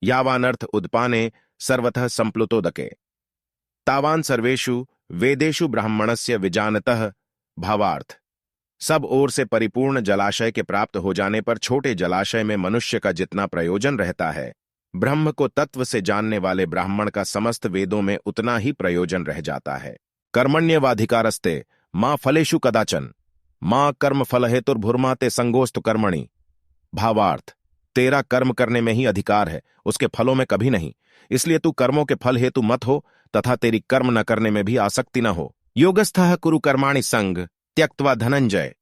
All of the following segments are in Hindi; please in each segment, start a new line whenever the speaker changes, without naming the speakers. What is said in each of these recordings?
यावानर्थ उद्पाने सर्वतः संप्लुतोदके तावान सर्वेषु वेदेषु ब्राह्मणस्य विजानतः। भावार्थ, सब ओर से परिपूर्ण जलाशय के प्राप्त हो जाने पर छोटे जलाशय में मनुष्य का जितना प्रयोजन रहता है, ब्रह्म को तत्व से जानने वाले ब्राह्मण का समस्त वेदों में उतना ही प्रयोजन रह जाता है। कर्मण्येवाधिकारस्ते मां फलेषु कदाचन मां कर्म फल हेतुर्भुर्मा ते संगोस्तु कर्मणि। भावार्थ, तेरा कर्म करने में ही अधिकार है, उसके फलों में कभी नहीं। इसलिए तू कर्मों के फल हेतु मत हो तथा तेरी कर्म न करने में भी आसक्ति न हो। योगस्थः कुरु कर्माणि संग त्यक्त्वा धनंजय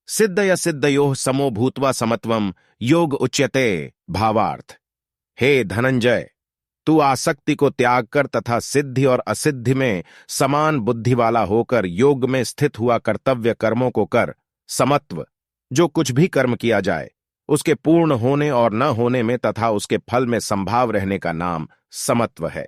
सिद्ध या सिद्धयोः समो भूत्वा समत्वम योग उच्यते। भावार्थ, हे धनंजय, तू आसक्ति को त्याग कर तथा सिद्धि और असिद्धि में समान बुद्धि वाला होकर योग में स्थित हुआ कर्तव्य कर्मों को कर। समत्व, जो कुछ भी कर्म किया जाए उसके पूर्ण होने और न होने में तथा उसके फल में संभाव रहने का नाम समत्व है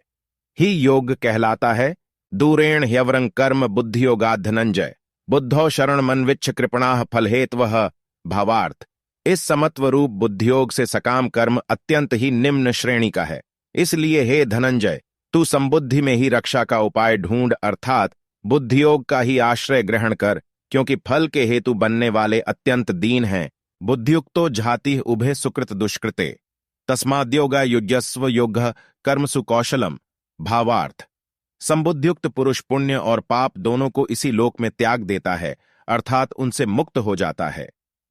ही योग कहलाता है। दूरेण ह्यवरं कर्म बुद्धियोगात् धनंजय बुद्धौ शरण मनविच्छ कृपणाः फलहेतवः। भावार्थ, इस समत्व रूप बुद्धियोग से सकाम कर्म अत्यंत ही निम्न श्रेणी का है। इसलिए हे धनंजय, तू संबुद्धि में ही रक्षा का उपाय ढूंढ, अर्थात बुद्धियोग का ही आश्रय ग्रहण कर, क्योंकि फल के हेतु बनने वाले अत्यंत दीन हैं। बुद्धियुक्तो जहाति उभे सुकृत दुष्कृते तस्माद्योगा युज्यस्व योग कर्मसु कौशलम। भावार्थ, संबुद्धियुक्त पुरुष पुण्य और पाप दोनों को इसी लोक में त्याग देता है, अर्थात उनसे मुक्त हो जाता है।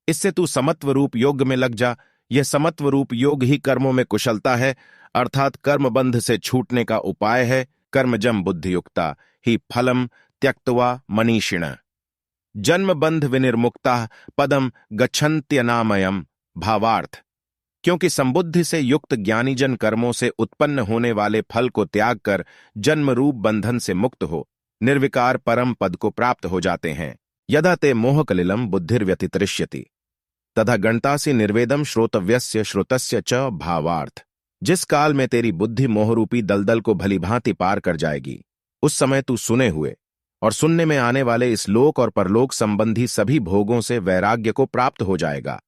इससे तू समत्व रूप योग में लग जा। यह समत्व रूप योग ही कर्मों में कुशलता है, अर्थात कर्मबंध से छूटने का उपाय है। कर्मजम बुद्धियुक्ता ही फलम त्यक्त्वा मनीषिण जन्मबंध विनिर्मुक्ता पदम गच्छन्त्यनामयम्। भावार्थ, क्योंकि संबुद्धि से युक्त ज्ञानीजन कर्मों से उत्पन्न होने वाले फल को त्याग कर जन्म रूप बंधन से मुक्त हो निर्विकार परम पद को प्राप्त हो जाते हैं। यदा ते मोहकलिलम बुद्धिर्व्यतितरिष्यति तथा गणतासि निर्वेदम श्रोतव्यस्य श्रुतस्य च। भावार्थ, जिस काल में तेरी बुद्धि मोहरूपी दलदल को भलीभांति पार कर जाएगी, उस समय तू सुने हुए और सुनने में आने वाले इस लोक और परलोक संबंधी सभी भोगों से वैराग्य को प्राप्त हो जाएगा।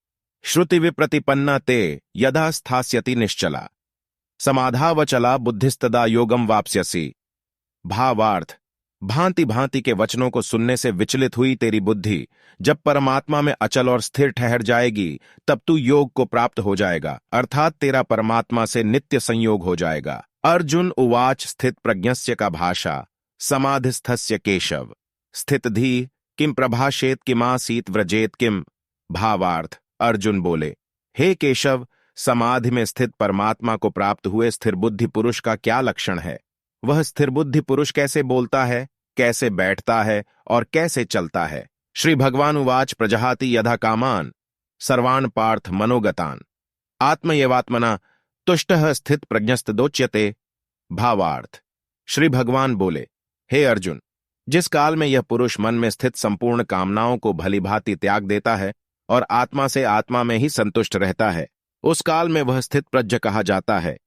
श्रुति विप्रतिपन्ना ते यदा स्थास्यति निश्चला समाधावचला बुद्धिस्तदा योगम वाप्स्यसि। भावार्थ, भांति भांति के वचनों को सुनने से विचलित हुई तेरी बुद्धि जब परमात्मा में अचल और स्थिर ठहर जाएगी, तब तू योग को प्राप्त हो जाएगा, अर्थात तेरा परमात्मा से नित्य संयोग हो जाएगा। अर्जुन उवाच स्थित प्रज्ञस्य का भाषा समाधिस्थस्य केशव स्थितधि किम प्रभाषेत किमासीत व्रजेत किम। भावार्थ, अर्जुन बोले, हे केशव, समाधि में स्थित परमात्मा को प्राप्त हुए स्थिर बुद्धि पुरुष का क्या लक्षण है? वह स्थिर बुद्धि पुरुष कैसे बोलता है, कैसे बैठता है और कैसे चलता है? श्री भगवान उवाच प्रजहाति यथा कामान सर्वान् पार्थ मनोगतान आत्मयेवात्मना तुष्टः स्थित प्रज्ञस्तदोच्यते। भावार्थ, श्री भगवान बोले, हे अर्जुन, जिस काल में यह पुरुष मन में स्थित संपूर्ण कामनाओं को भलीभांति त्याग देता है और आत्मा से आत्मा में ही संतुष्ट रहता है, उस काल में वह स्थित प्रज्ञ कहा जाता है।